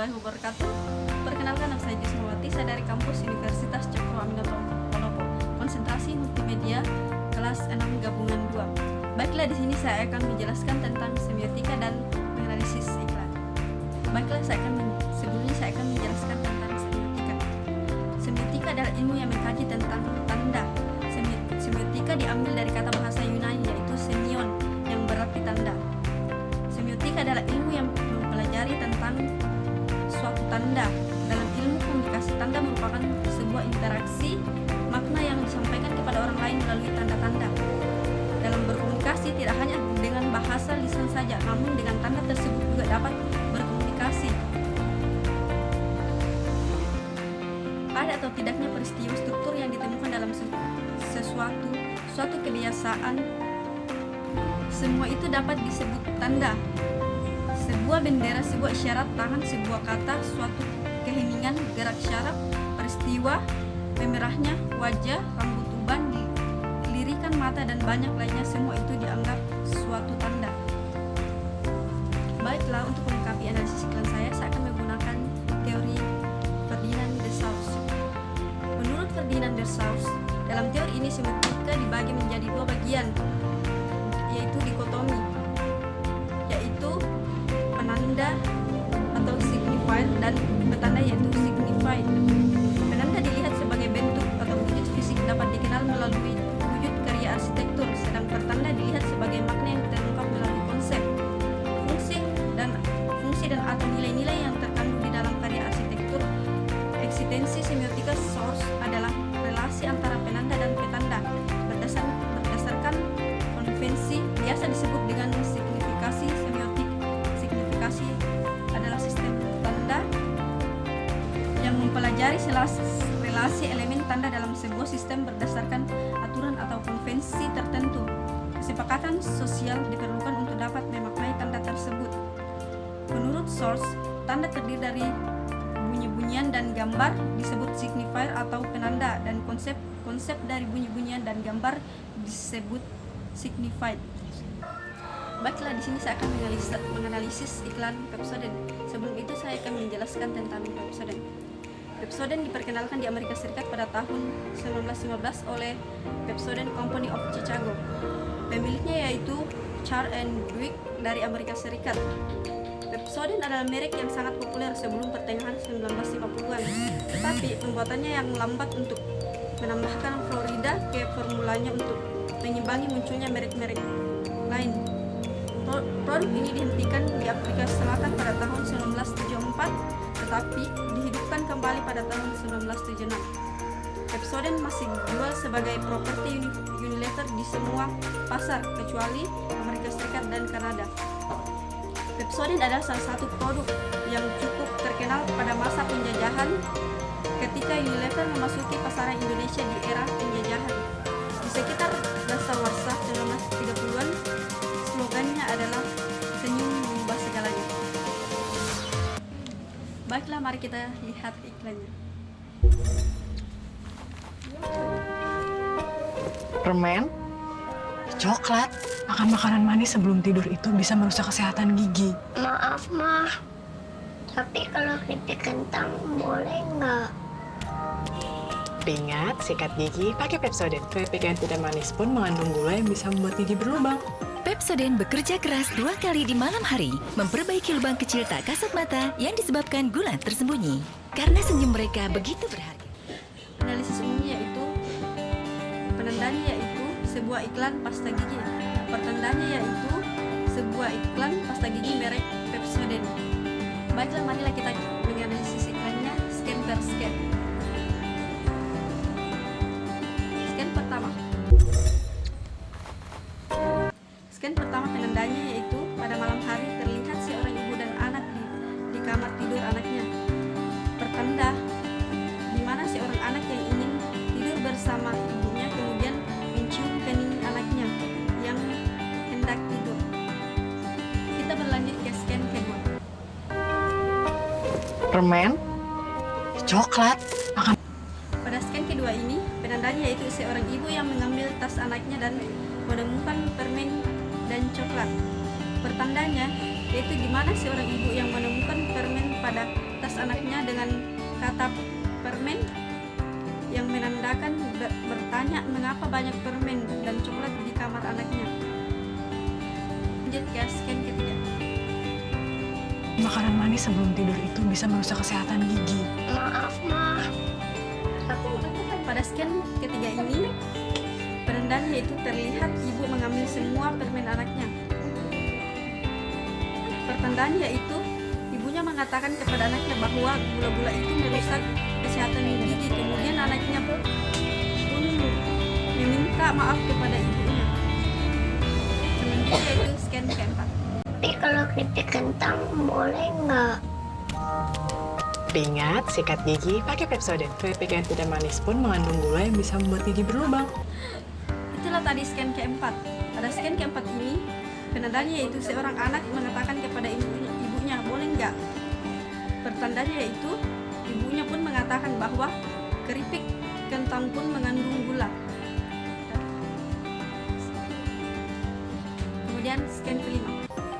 warahmatullahi wabarakatuh. Perkenalkan, nama saya Jismawati, saya dari kampus Universitas Cokro Aminoto Palopo, konsentrasi multimedia kelas 6 gabungan 2. Baiklah, di sini saya akan menjelaskan tentang semiotika dan menganalisis iklan. Baiklah, sebelumnya saya akan menjelaskan tentang semiotika. Semiotika adalah ilmu yang mengkaji tentang tanda. Semiotika diambil dari kata bahasa Yunani yaitu semion yang berarti tanda. Semiotika adalah ilmu yang mempelajari tentang suatu tanda. Dalam ilmu komunikasi, tanda merupakan sebuah interaksi makna yang disampaikan kepada orang lain melalui tanda-tanda. Dalam berkomunikasi tidak hanya dengan bahasa lisan saja, namun dengan tanda tersebut juga dapat berkomunikasi. Ada atau tidaknya peristiwa struktur yang ditemukan dalam suatu kebiasaan, semua itu dapat disebut tanda. Sebuah bendera, sebuah isyarat tangan, sebuah kata, suatu keheningan, gerak syaraf, peristiwa, memerahnya wajah, rambut uban, lirikan mata, dan banyak lainnya, semua itu dianggap suatu tanda. Baiklah, untuk melengkapi analisis iklan saya akan menggunakan teori Ferdinand de Saussure. Menurut Ferdinand de Saussure, dalam teori ini semiotika dibagi menjadi dua bagian, yaitu dikotomi, yaitu penanda atau signifier, dan petanda yaitu signified. Penanda dilihat sebagai bentuk atau wujud fisik dapat dikenal melalui wujud karya arsitektur, sedang petanda dilihat sebagai makna yang terungkap melalui konsep, fungsi dan atau nilai-nilai yang terkandung di dalam karya arsitektur. Eksistensi semiotika source adalah relasi antara penanda dan petanda berdasarkan konvensi biasa disebut dengan signifikasi semiotik. Signifikasi adalah sistem tanda yang mempelajari relasi elemen tanda dalam sebuah sistem berdasarkan aturan atau konvensi tertentu. Kesepakatan sosial diperlukan untuk dapat memaknai tanda tersebut. Menurut source, tanda terdiri dari bunyi-bunyian dan gambar disebut signifier atau penanda, dan konsep dari bunyi-bunyian dan gambar disebut signified. Baiklah, di sini saya akan menganalisis iklan Pepsodent. Sebelum itu saya akan menjelaskan tentang Pepsodent. Pepsodent diperkenalkan di Amerika Serikat pada tahun 1915 oleh Pepsodent Company of Chicago. Pemiliknya yaitu Charles and Duke dari Amerika Serikat. Pepsodent adalah merek yang sangat populer sebelum pertengahan 1950-an, tetapi pembuatannya yang lambat untuk menambahkan Florida ke formulanya untuk mengimbangi munculnya merek-merek lain. Produk ini dihentikan di Afrika Selatan pada tahun 1974, tetapi dihidupkan kembali pada tahun 1976. Pepsodent masih dijual sebagai properti Unilever di semua pasar kecuali Amerika Serikat dan Kanada. Pepsodent adalah salah satu produk yang cukup terkenal pada masa penjajahan ketika Unilever memasuki pasaran Indonesia di era penjajahan. Di sekitar dasawarsa 1930-an, slogannya adalah senyum mengubah segalanya. Baiklah, mari kita lihat iklannya. Permen, coklat, makan makanan manis sebelum tidur itu bisa merusak kesehatan gigi. Maaf, Mah. Tapi kalau keripik kentang boleh nggak? Ingat, sikat gigi pakai Pepsodent. Keripik yang tidak manis pun mengandung gula yang bisa membuat gigi berlubang. Pepsodent bekerja keras 2 kali di malam hari, memperbaiki lubang kecil tak kasat mata yang disebabkan gula tersembunyi. Karena senyum mereka begitu berharga. Analisis umumnya yaitu penandanya yaitu sebuah iklan pasta gigi. Pertandanya yaitu sebuah iklan pasta gigi merek Pepsodent. Baiklah, marilah kita menganalisis iklannya scan per scan. Scan pertama. Scan pertama penandanya yaitu pada malam hari terlihat seorang ibu dan anak di kamar tidur anaknya. Pertanda di mana seorang anak yang ingin tidur bersama ibunya kemudian mencium kening anaknya yang hendak tidur. Kita berlanjut ke scan kedua. Permen, coklat, makan. Pada scan kedua ini, penandanya yaitu seorang ibu yang mengambil tas anaknya dan menemukan permen dan coklat. Pertandanya yaitu di mana seorang ibu yang menemukan permen pada anaknya dengan kata permen yang menandakan bertanya mengapa banyak permen dan coklat di kamar anaknya. Lanjut ke scan ketiga. Makanan manis sebelum tidur itu bisa merusak kesehatan gigi. Maaf, Ma. Tapi Pada scan ketiga ini, perendahan yaitu terlihat ibu mengambil semua permen anaknya. Pertandaan yaitu ibunya mengatakan kepada anaknya bahwa gula-gula itu merusak kesehatan gigi. Kemudian anaknya pun meminta maaf kepada ibunya. Selanjutnya yaitu scan keempat. tapi kalau keripik kentang boleh nggak? Ingat, sikat gigi pakai Pepsodent. Keripik yang tidak manis pun mengandung gula yang bisa membuat gigi berlubang. Itulah tadi scan keempat. Pada scan keempat ini, penandanya yaitu seorang anak mengatakan kepada ibunya, boleh nggak? Pertandanya yaitu ibunya pun mengatakan bahwa keripik kentang pun mengandung gula. Kemudian scan kelima.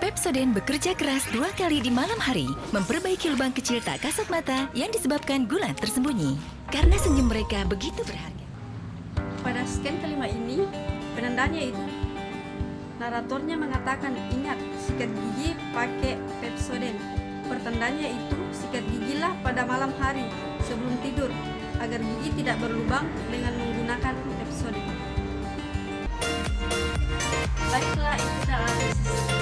Pepsodent bekerja keras 2 kali di malam hari, memperbaiki lubang kecil tak kasat mata yang disebabkan gula tersembunyi. Karena senyum mereka begitu berharga. Pada scan kelima ini, penandanya itu naratornya mengatakan, ingat, sikat gigi pakai Pepsodent. Pertandanya itu sikat gigilah pada malam hari sebelum tidur agar gigi tidak berlubang dengan menggunakan Pepsodent. Baiklah, itu adalah analisis